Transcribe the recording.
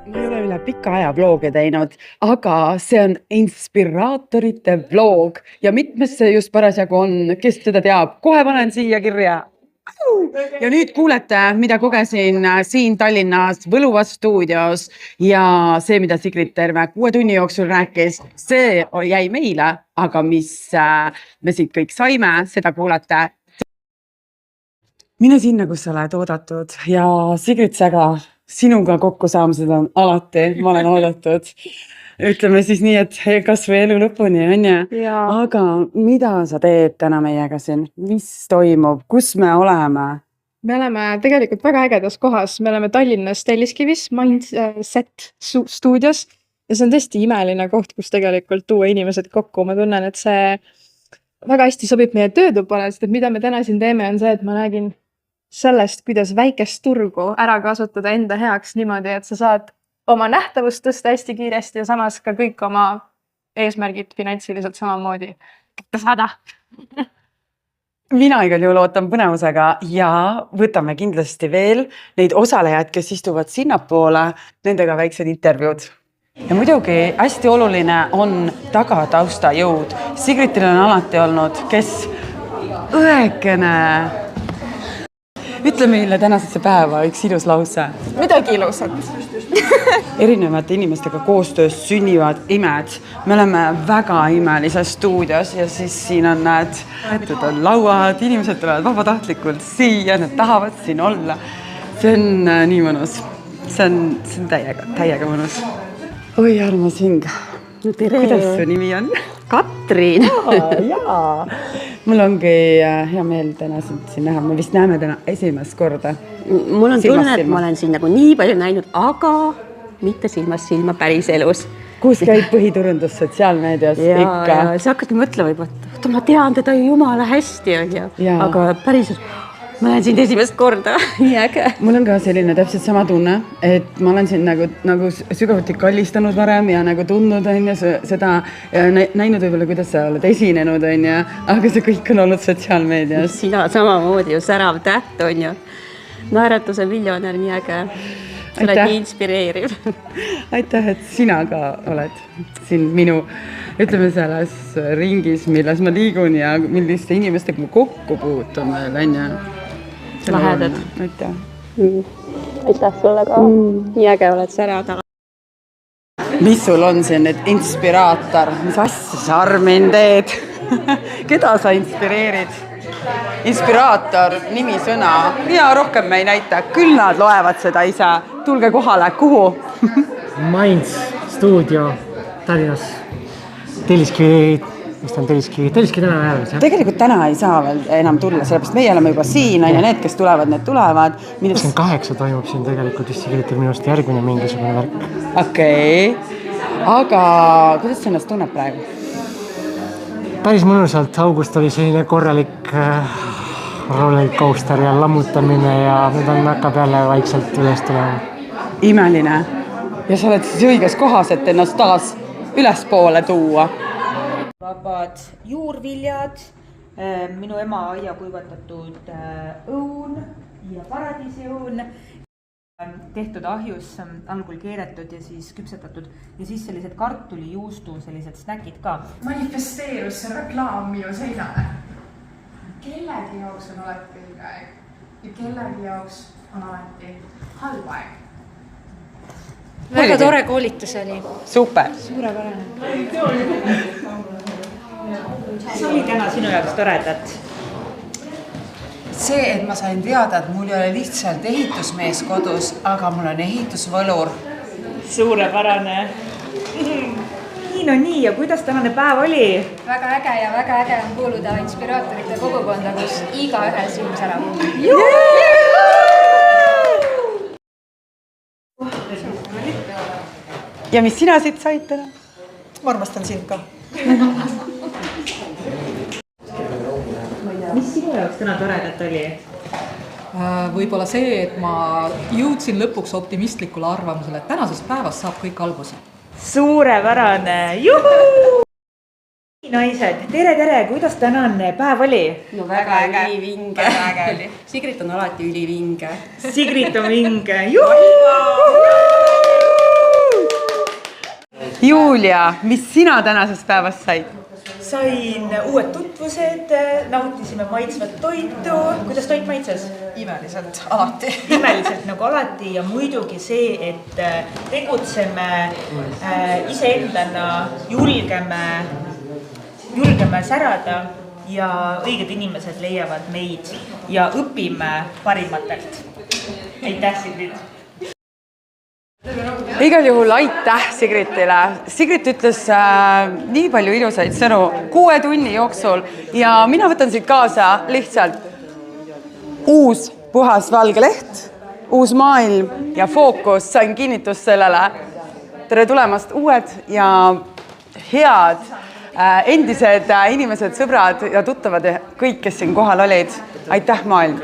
Ma ei ole üle pika aja vlooge teinud, aga see on inspiraatorite vloog ja mitmes see just parasjagu on, kes seda teab, kohe panen siia kirja. Ja nüüd kuulete, mida kogesin siin Tallinnas Võluva stuudios ja see, mida Sigrid terve 6 tunni jooksul rääkis, see jäi meile, aga mis me siit kõik saime, seda kuulete. Mine sinna, kus sa oled oodatud ja Sigrid Säga, sinuga kokku saamised on alati, ma olen oodatud. Ütleme siis nii, et kas või elu lõpuni, on ju? Aga mida sa teed täna meiega siin? Mis toimub? Kus me oleme? Me oleme tegelikult väga ägedas kohas. Me oleme Tallinnas Telliskivis Mindset stuudios ja see on tõesti imeline koht, kus tegelikult tuua inimesed kokku. Ma tunnen, et see väga hästi sobib meie töötupale, sest et mida me täna siin teeme on see, et ma räägin sellest, kuidas väikest turgu ära kasutada enda heaks niimoodi, et sa saad oma nähtavust tõsta hästi kiiresti ja samas ka kõik oma eesmärgid finantsiliselt samamoodi kätte saada. Mina igal juhul ootan põnevusega ja võtame kindlasti veel neid osalejad, kes istuvad sinnapoole, nendega väiksed intervjuud. Ja muidugi hästi oluline on tagatausta jõud. Sigritil on alati olnud, kes õekene. Ütle meile tänasesse päeva üks ilus lause. Midagi ilusat. Erinevate inimestega koostöös sünnivad imed. Me oleme väga imelises stuudios ja siis siin on võetud on lauad, inimesed tulevad vabatahtlikult siia, nad tahavad siin olla. See on nii mõnus. See on täiega mõnus. Oi, armas hing. Kuidas su nimi on? Katrin. Jaa. Mul ongi hea meel täna siin näha. Me vist näeme täna esimest korda. Mul on tunne, et ma olen siin nagu nii palju näinud, aga mitte silmast silma päris elus. Kus käib põhiturundus sotsiaalmeedias ikka? Ja sa hakkad mõtlema juba, et ma tean teda ju jumala hästi, aga päris ma olen siin esimest korda. Nii äge. Mul on ka selline täpselt sama tunne, et ma olen siin nagu sügavuti kallistanud varem ja nagu tundnud seda näinud võib-olla, kuidas sa oled esinenud, aga see kõik on olnud sotsiaalmeedias. Sina samamoodi ju särav täht on ju. Naeratuse miljonär, nii äge. Sa oled nii inspireeriv. Aitäh, et sina ka oled siin minu, ütleme selles ringis, milles ma liigun ja milliste inimestega ma kokku puutun veel, on. Lahedad. Aitäh. Aitäh sulle ka. Nii äge oled särav taga. Mis sul on siin nüüd inspiraator? Mis asja sa Armin teed? Keda sa inspireerid? Inspiraator, nimisõna. Ja rohkem me ei näita. Küll nad loevad seda ise. Tulge kohale. Kuhu? Minds stuudio Tallinnas. Telliskivi täna ajal. Tegelikult täna ei saa veel enam tulla, sellepärast meie oleme juba siin ja need, kes tulevad, need tulevad. 28 toimub siin tegelikult vist Sigritel minust järgmine mingisugune värk. Okei. Aga kuidas sa ennast tunneb praegu? Päris mõnusalt. August oli selline korralik rollercoaster ja lammutamine ja nüüd on hakkab jälle vaikselt üles tulema. Imeline. Ja sa oled siis õiges kohas, et ennast taas ülespoole tuua. Vabad juurviljad, minu ema aia kuivatatud õun ja paradiisiõun, tehtud ahjus, algul keeretud ja siis küpsetatud ja siis sellised kartulijuustu, sellised snäkid ka. Manifesteerus see reklaam minu seinale. Kellegi jaoks on alati õige aeg ja kellegi jaoks on alati halb aeg. Väga tore koolitus oli. Super. Suurepärane. See oli täna sinu jaoks toredat? See, et ma sain teada, et mul ei ole lihtsalt ehitusmees kodus, aga mul on ehitusvõlur. Suurepärane. Nii ja kuidas tänane päev oli? Väga äge ja väga äge on kuuluda inspiraatorite kogukonda, kus iga ühe silm särab. Ja mis sina siit said täna? Ma armastan sind ka. Mis sinu jaoks täna toredat oli? Võib-olla see, et ma jõudsin lõpuks optimistlikule arvamusele, et tänasest päevast saab kõik alguse. Suurepärane! Juhu! Naised, tere, kuidas tänane päev oli? No väga ülivinge. Väga äge oli. Sigrit on alati ülivinge. Sigrit on vinge. Juhu! Julia, mis sina tänasest päevast said? Sain uued tutvused, nautisime maitsvat toitu. Kuidas toit maitses? Imeliselt, alati. Imeliselt nagu alati ja muidugi see, et tegutseme iseendana, julgeme särada ja õiged inimesed leiavad meid ja õpime parimatelt. Aitäh, Sigrid! Igal juhul aitäh Sigritile. Sigrit ütles nii palju ilusaid sõnu 6 tunni jooksul ja mina võtan siit kaasa lihtsalt uus puhas valge leht, uus maailm ja fookus, sain kinnitust sellele. Tere tulemast uued ja head endised inimesed, sõbrad ja tuttavad, kõik, kes siin kohal olid. Aitäh maailm!